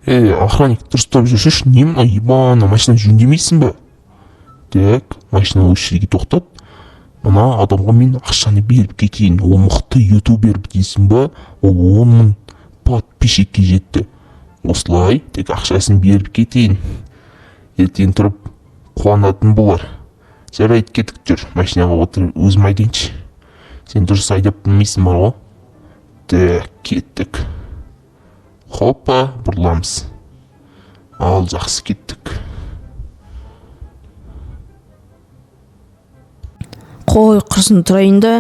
Охранник дұрыстап жүрші, не мына ебана машина жөндемейсің ба? Так, машина осы жерге тоқтат. Мына адамға мен ақшаны беріп кетейін. Ол мықты ютубер дейсің ба? Ол 10 мың подписчикке жетті. Осылай, тек ақшасын беріп кетейін. Ертең тұрып қуанатын болар. Жарайды, кетік жүр. Машинаға отырып өзім айдайыншы. Сен дұрыс айдап білмейсің бар ғой. Так, кеттік. Хоппа, бұрыламыз. Ал, жақсы, кеттік. Қой құрсын тұрайын да,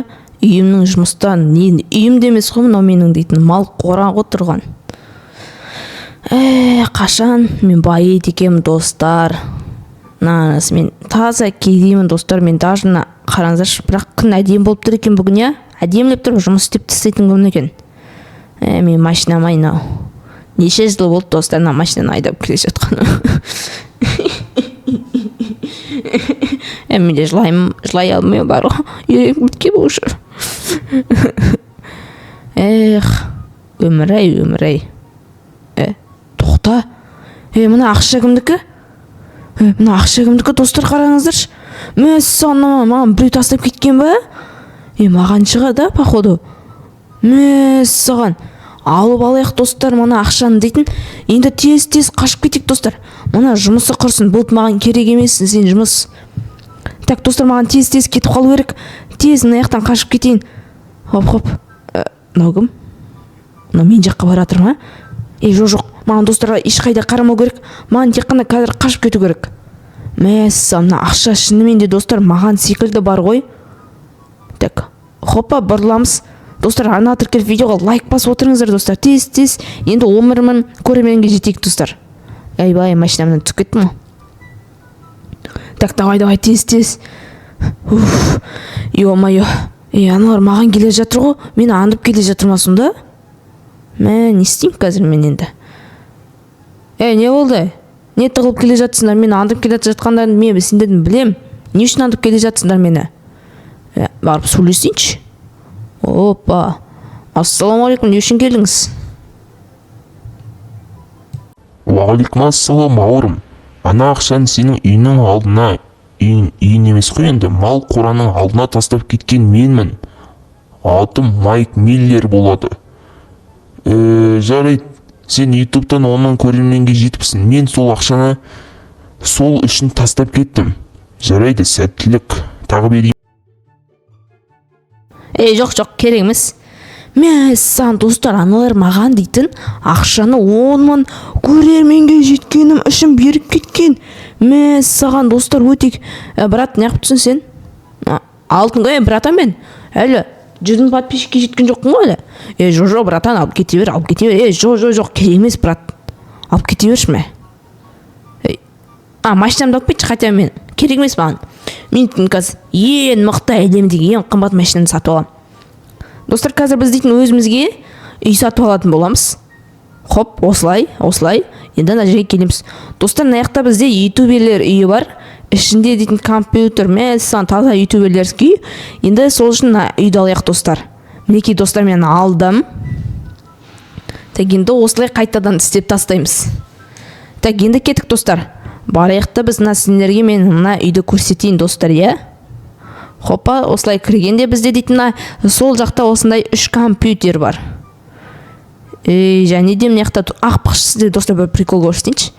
үйімнің жұмыстан, үйімде емес қой мынау менің дейтін мал қораға отырған. Қашан мен байет екем достар. Мен таза кейдеймін достар, мен дажына қараңыздаршы, бірақ күн әдем болып тұр екен бүгін, я? Әдемлеп тұрып жұмыс істеп тастайтын күн екен. Мен машинам айнау. Неше жыл болды достарына машинаны айдап келе жатқаны. Мен де жылай алмай бар ғой. Ерек біткен уже. Өмір-ай. Тоқта. Мына ақша кімдікі? Мына ақша кімдікі достар, қараңыздаршы. Маған біреу тастап кеткен ба? Маған шығады, походу. Саған алып алайық достар, мына ақшаны дейтін. Енді тез қашып кетейік достар. Мына жұмысы құрсын, бұл маған керек емессің сен жұмыс. Так, достар, маған тез кетіп қалу керек. Тез мына жақтан қашып кетейін. Хоп. Мынау кім? Мынау мен жаққа баратыр ма? Жоқ. Маған достарға ешқайда қарамау керек. Маған тек қана қазір қашып кету керек. Мына ақша шынымен де достар маған секілді бар ғой. Так, хоппа, бұрыламыз. Достар, ана тіркеліп видеоға лайк басып отырыңыздар достар. Тез. Енді 10 мың көрерменге жетейік достар. Бай, машинамнан түсіп кеттім ғой. Так, давай, тез. Ё-моё. Аналар маған келе жатыр ғой. Мені андып келе жатыр ма сонда? Не істеймін қазір мен енді? Не болды? Не тығылып келе жатсыңдар? Мені андып келе жатқандарын мен сендерден білем. Не үшін андып келе жатсыңдар мені? Барып сөйлесейінші. Опа. Ассаламалейкум, не үшін келдіңіз? Уағалейкум ассалам, бауырым. Ана ақшаны сенің үйінің алдына, үйін емес қой енді, мал қораның алдына тастап кеткен менмін. Атым Майк Миллер болады. Жарайды, сен ютубтан 10 мың көрерменге жетіпсің. Мен сол ақшаны сол үшін тастап кеттім. Жарайды, сәттілік. Тағы берейін. Жоқ, керек емес. Саған достар, аналар маған дейтін ақшаны 10 мың көрерменге жеткенім үшін беріп кеткен. Саған достар өтек. Брат, неғып түсін сен? Алтын ғой, братан мен. Әлі 100 мың подписчикке жеткен жоқпын ғой әлі. Жоқ, братан, алып кете бер. Жоқ, керек емес, брат. Алып кете берші ме? Машинамды алып кетші, хотя мен. Керек емес маған. Мен қазір ең мықты әлемдегі ең қымбат машинаны сатып аламын. Достар, қазір біз дейтін өзімізге үй сатып алатын боламыз. Хоп, осылай. Енді ана жерге келеміз. Достар, мына жақта бізде ютуберлер үйі бар. Ішінде дейтін компьютер, саған таза ютуберлерский үй. Енді сол үшін үйді алайық достар. Мінекей достар, мен алдым. Так, енді осылай қайтадан істеп тастаймыз. Так, енді кеттік достар. Барайықта біз сендерге мен мына үйді көрсетейін достар, я? Хоппа, осылай кіргенде бізде дейтін сол жақта осындай 3 компьютер бар. Және де мына жақта ақпық сізде достар бір прикол көрсетейінші.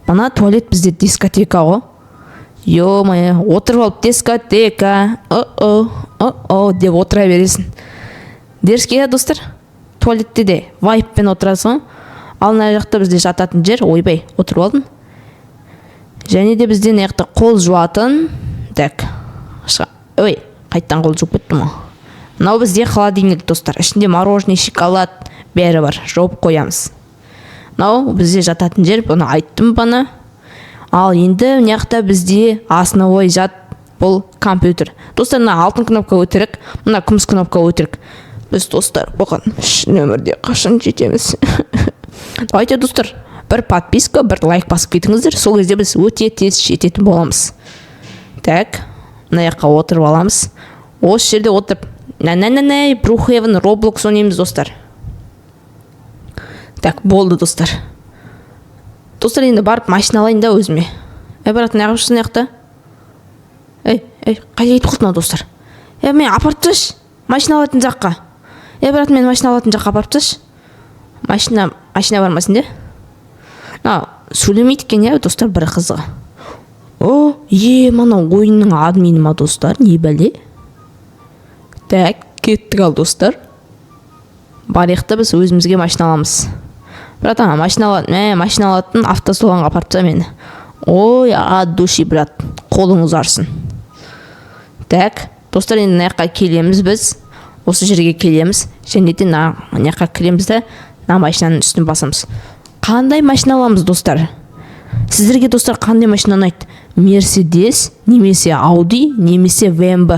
Мына туалет бізде дискотека ғой. Ё-моё, отырып алып дискотека. Деп отыра бересің. Дерске, достар, туалетте де вайппен отырасың. Ал мына жақта бізде жататын жер, ойбай, отырып алдым. Және де бізде мына жақта қол жуатын. Так. Қайттан қол жуып кеттім ғой. Мынау бізде холодильник достар. Ішінде мороженое, шоколад бәрі бар. Жауып қоямыз. Мынау бізде жататын жер, бұны айттым бана. Ал енді мына жақта бізде основой жат бұл компьютер. Достар, мына алтын кнопка өтірік, мына күміс кнопка өтірік. Біз достар, бұған шын өмірде қашан жетеміз. Давайте достар, бір подписка, бір лайк басып кетіңіздер. Сол кезде біз өте тез жететін боламыз. Так, мына жаққа отырып аламыз. Осы жерде отырып, Brookhaven, Roblox ойнаймыз достар. Так, болды достар. достар, енді барып машина алайын да өзіме. Брат, неғып жүрсің яқта? Қайда кетіп қалды мынау достар? Мен апарып тасташы, машина алатын жаққа. Брат, мен машина алатын жаққа апарып тасташы. Машина бармасын де? Сөйлемейді екен, достар, бір қызығы. Мынау ойынның админі ма достар, не бәле? Так, кеттік ал достар. Барықты біз өзімізге машина аламыз. Брат, машина алатын автосалонға апарып та мені. От души, брат, қолың ұзарсын. Так, достар, енді мына келеміз біз. Осы жерге келеміз. Және де мына кіреміз де, машинаның үстіне басамыз. Қандай машина аламыз, достар? Сіздерге, достар, қандай машина ұнайды? Мерседес, немесе Ауди, немесе ВМБ.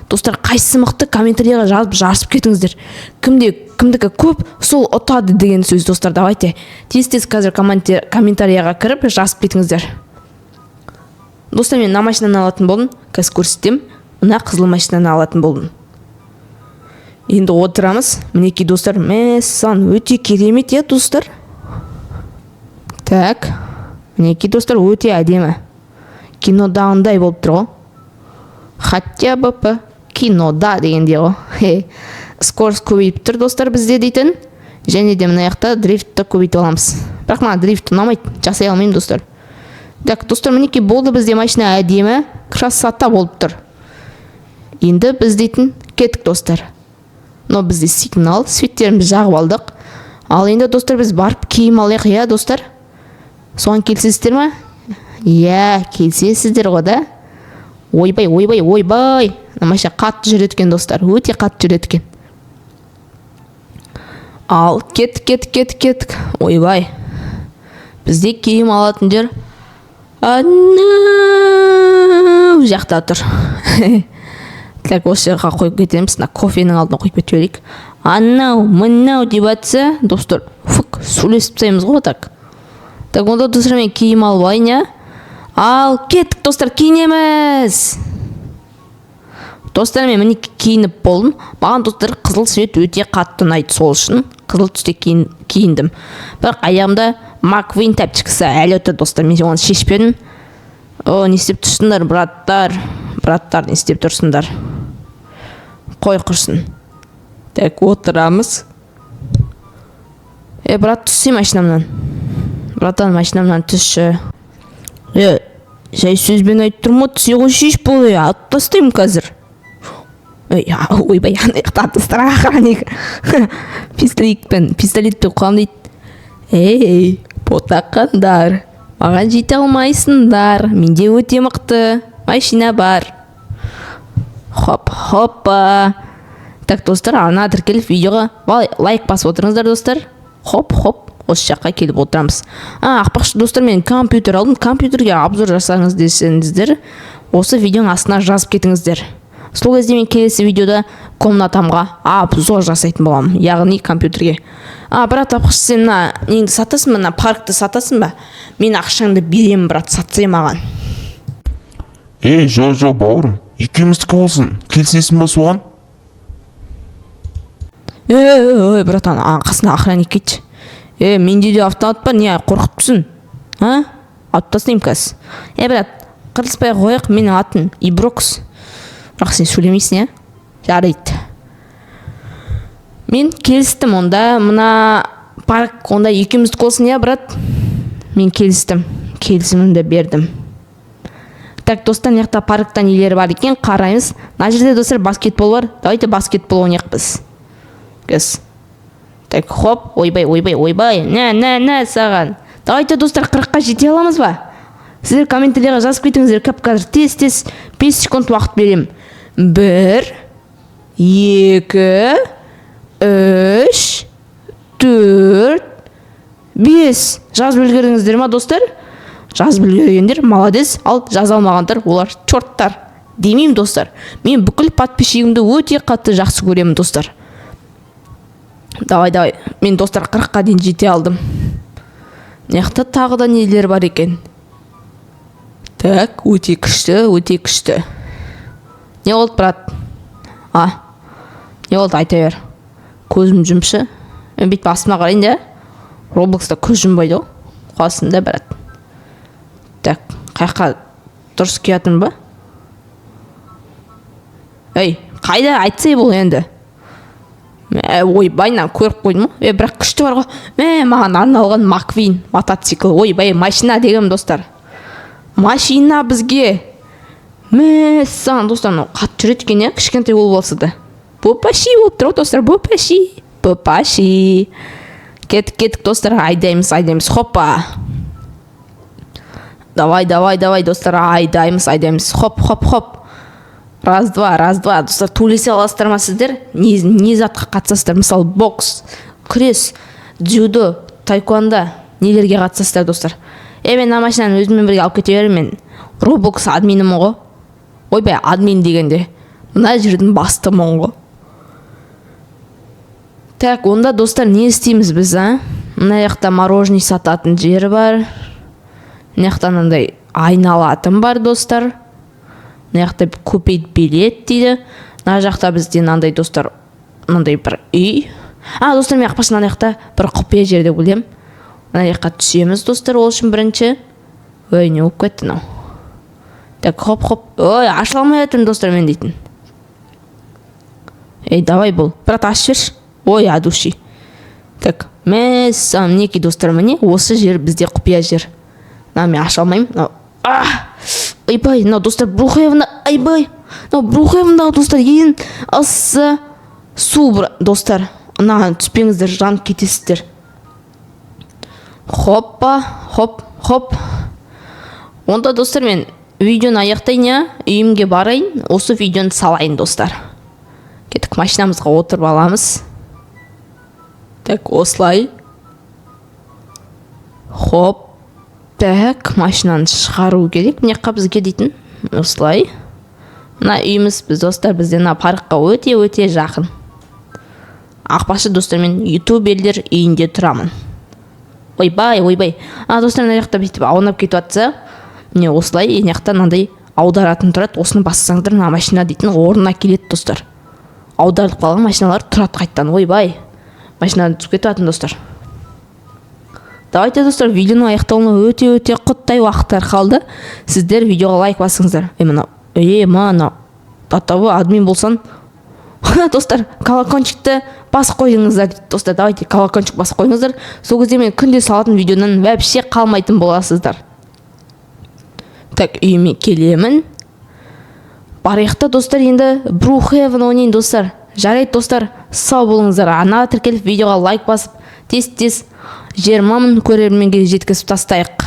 Достар, қайсысы мықты, комментарияға жазып кетіңіздер. Кімдікі көп, сол ұтады деген сөз, достар. Давайте тез қазір комментарияға кіріп жазып кетіңіздер. Достар, мен мына машинаны алатын болдым. Қазір көрсетем. Мына қызыл машинаны алатын болдым. Енді отырамыз. Мінекей, достар, мәссаған өте керемет, достар. Так, мінекей, достар, өте әдемі. Кинодағындай болып тұр ғой. Хотя бы кинода дегенде ғой. Скорость көбейіп тұр, достар, бізде дейтін. Және де мына жақта дрифтті көбейтіп аламыз. Бірақ маған дрифт ұнамайды, жасай алмаймын, достар. Так, достар, мінекей болды, бізде машина әдемі, красота болып тұр. Енді біз дейтін кеттік, достар. Но бізде сигнал, светтеріміз жағып алдық. Ал енді, достар, біз барып киім алайық, достар. Соған келсесіздер ма? Келсесіздер ғой да. Ойбай. Машина қатты жүреді екен, достар. Өте қатты жүреді екен. Ал кеттік. Ойбай. Бізде киім алатын жер жақта тұр. Так, осы жаққа қойып кетеміз. Кофенің алдына қойып кетіп жіберейік. Мынау деп атса, достар, сөйлесіп тастаймыз ғой, так. Так, онда, достар, мен киім алып алайын, Ал кеттік, достар, киінеміз. Достар, мен міне киініп болдым. Маған, достар, қызыл свет өте қатты ұнайды, сол үшін қызыл түсте киіндім. Бірақ аяғымда Маквин тәпчікісі әлі отыр, достар, мен оны шешпедім. Не істеп тұрсыңдар, браттар, не істеп тұрсыңдар? Қой құрсын. Так, отырамыз. Брат, түссе машинамнан. Браттан, машинамнан түсші. Жай сөзбен айтып тұрмы, түсе ғой шеш болды, аттастайым қазір. Ойбай, аяқта аттастыр, охранник. Пистолетпен қоғам дейді. Потаққандар, маған жете алмайсыңдар, менде өте мықты машина бар. Хоппа. Так, достар, ана тіркеліп видеоға лайк басып отырыңыздар, достар. Хоп, осы жаққа келіп отырамыз. Ақпақшы, достар, мен компьютер алдым. Компьютерге обзор жасаңыз десеңіздер, осы видеоның астына жазып кетіңіздер. Сол кезде мен келесі видеода комнатамға обзор жасайтын боламын, яғни компьютерге. Брат, ақпақшы, сен неңді сатасың ба, паркты сатасың ба? Мен ақшаңды беремін, брат, сатсай маған. Жо, бауырым, екеуміздікі болсын, келсесің ба соған? Братан, қасына охранник кетші. Менде де автомат бар, не қорқыпсың? Аттасайым қазір. Брат, қырылыспай қойық, менің атын Иброкс. Бірақ сен сөйлемейсің, жарайды. Мен келістім онда, мына парк, онда екеумізді қолсын, брат? Мен келістім, келісімімді бердім. Так, достар, яқта парктан елері бар екен, қараймыз. Мына жерде, достар, баскетбол бар. Давайте баскетбол ойнайық біз. Так, хоп, ойбай, нә, саған. Давайте, достар, 40-қа жете аламыз ба? Сіздер комментарияға жазып кетіңіздер, қазір тез 5 секунд уақыт берем. 1, 2, 3, 4, 5. Жазып үлгердіңіздер ма, достар? Жазып үлгергендер молодец, ал жаза алмағандар, олар чорттар. Демеймін, достар. Мен бүкіл подписчигімді өте қатты жақсы көремін, достар. Давай. Мен, достар, 40-қа дейін жете алдым. Неқта тағы да нелер бар екен. Так, өте күшті. Не болды, брат? Не болды, айта бер. Көзім жұмшы. Мен бет басыма қарайын, Роблокста көз жұмбайды ғой. Қасында, брат. Так, қайқа дұрыс келетін ба? Ей, қайда айтсай бұл енді? Ойбай, мына көріп қойдым ғой. Бірақ күшті бар ғой. Маған арналған Маквин мотоцикл. Ойбай, машина дегенім достар. Машина бізге. Саған достар, қатты жүреді екен, кішкентай болып алса да. Бопаши болып тұр достар, бопаши. Кеттік достар, айдаймыз. Хоппа. Давай достар, айдаймыз. Хоп. Раз, два, достар, төлесе аласыздар ма сіздер? Не затқа қатысасыздар? Мысалы, бокс, күрес, дзюдо, таеквондо, нелерге қатысасыздар достар? Мен машинаны өзіммен бірге алып кете беремін, мен Roblox админімін ғой. Ойбай, админ дегенде, мына жердің бастымын ғой. Так, онда достар, не істейміз біз, Мына жақта мороженый сататын жері бар. Мына жақта мынандай айналатын бар достар. Мына жақта купить билет дейді. Мына жақта бізде мынандай достар, мынандай бір үй. Достар, мен ақпасын мына жақта бір құпия жер деп ойлаймын. Мына жаққа түсеміз достар, ол үшін бірінші. Ой, не болып кетті мынау? Так, хоп. Ой, аша алмай жатырмын достар мен дейтін. Давай бұл. Брат, ашып берші. Ой, адуши. Так, мінеки достар, міне осы жер бізде құпия жер. Мен аша алмаймын. Айбай, достар, Брухаевна, Брухаевна достар, ең асы су достар. Түспеңіздер, жанып кетесіздер. Хоппа. Онда достар, мен видеоны аяқтайын, үйімге барайын, осы видеоны салайын достар. Кеттік, машинамызға отырып аламыз. Так, осылай. Хоп. Так, машинаны шығару керек. Не қап бізге дейтін? Осылай. Мына үйіміз біз достар, бізден паркқа өте жақын. Ақпашы достар, мен ютуберлер үйінде тұрамын. Ойбай. Достар, мына жақта бүйтіп аунап кетіп атса, міне осылай, жақта мынандай аударатын тұрады. Осыны бассаңдар, мына машина дейтін орнына келеді достар. Аударылып қалған машиналар тұрады қайттан. Ойбай. Машинаны түсіп кетіп атын достар. Давайте достар, видеоны аяқтауына өте құттай уақыттар қалды. Сіздер видеоға лайк басыңыздар. Мана татауы админ болсан, достар, колокольчикті басып қойыңыздар. Достар, давайте колокольчик басып қойыңыздар. Сол кезде мен күнде салатын видеодан вообще қалмайтын боласыздар. Так, үйіме келемін. Бараяқта достар, енді Брухаевна ойнайын достар. Жарайды достар, сау болыңыздар. Ана тіркеліп видеоға лайк басып, тез 20 мың көрерменге жеткізіп тастайық.